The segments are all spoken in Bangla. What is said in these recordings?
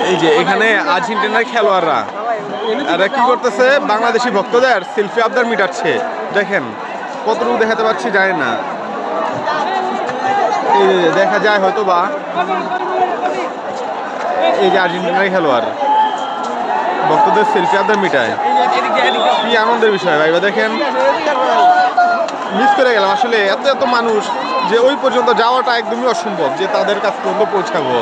এই যে এখানে আর্জেন্টিনার খেলোয়াড়রা এরা কি করতেছে, বাংলাদেশি ভক্তদের সেলফি আবদার মিটাচ্ছে। দেখেন কতটুকু দেখাতে পারছি জানি না, এই যে দেখা যায় হয়তো বা এই যে আর্জেন্টিনার খেলোয়াড় ভক্তদের সেলফি আবদার মিটায়। কি আনন্দের বিষয় ভাই, দেখেন মিস করে গেলাম আসলে। এত এত মানুষ যে ওই পর্যন্ত যাওয়াটা একদমই অসম্ভব, যে তাদের কাছ পর্যন্ত পৌঁছাবো।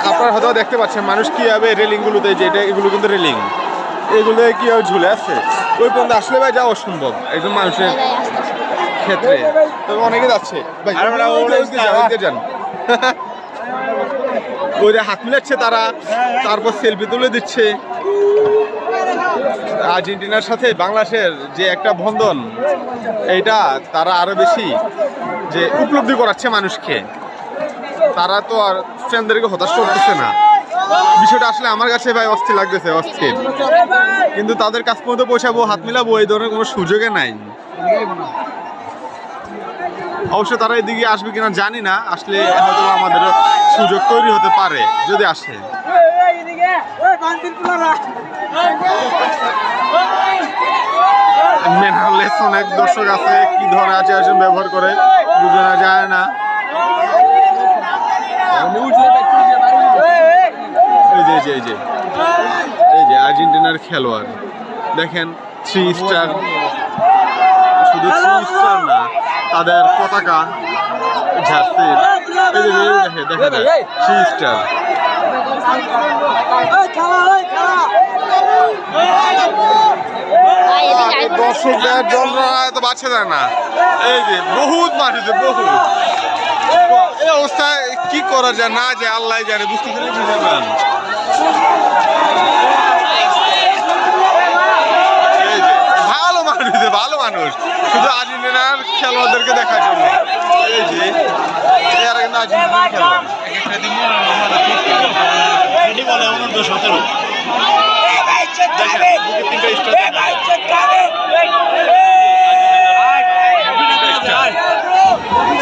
আপনারা হয়তো দেখতে পাচ্ছেন মানুষ কীভাবে রেলিংগুলোতে, যে এটা এগুলো কিন্তু রেলিং, এগুলো কীভাবে ঝুলে আছে, ওই পর্যন্ত আসলে ভাই যাওয়া অসম্ভব একদম মানুষের ক্ষেত্রে। তবে অনেকে যাচ্ছে ভাই, যান ওই হাত মিলাচ্ছে তারা, তারপর সেলফি তুলে দিচ্ছে। আর্জেন্টিনার সাথে বাংলাদেশের যে একটা বন্ধন, এইটা তারা আরো বেশি যে উপলব্ধি করাচ্ছে মানুষকে। তারা তো আর ফ্যানদেরকে হতাশ করতেছে না। বিষয়টা আসলে আমার কাছে ভাই অস্থির লাগতেছে, অস্থির। কিন্তু তাদের কাছ পর্যন্ত পৌঁছাবো, হাত মিলাবো, এই ধরনের কোনো সুযোগে নাই। অবশ্য তারা এদিকে আসবে কিনা জানি না, আসলে হয়তো আমাদের সুযোগ তৈরি হতে পারে যদি আসে। মেনারলেস অনেক দর্শক আছে, কি ধরনের আচার ব্যবহার করে বোঝা যায় না। এই যে আর্জেন্টিনার খেলোয়াড় দেখেন, 3 স্টার, শুধু 3 স্টার না, তাদের পতাকা ঝাড়ছে, দেখা যায় 3 স্টার। দর্শকদের জন্য এত বাচ্চা যায় না, এই যে বহুত মানুষ, বহুত। এই অবস্থায় কি করা যায় না যে আল্লাহ জানে, বুঝতে পেরে বুঝাবেন। এই যে ভালো মানুষ, ভালো মানুষ, শুধু আর্জেন্টিনার খেলোয়াড়দেরকে দেখার জন্য। এই যে এরা কিন্তু আর্জেন্টিনার খেলোয়াড়।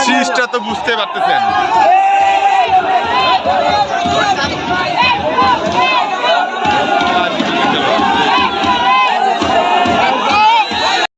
সিরিজটা তো বুঝতে পারতেছেন।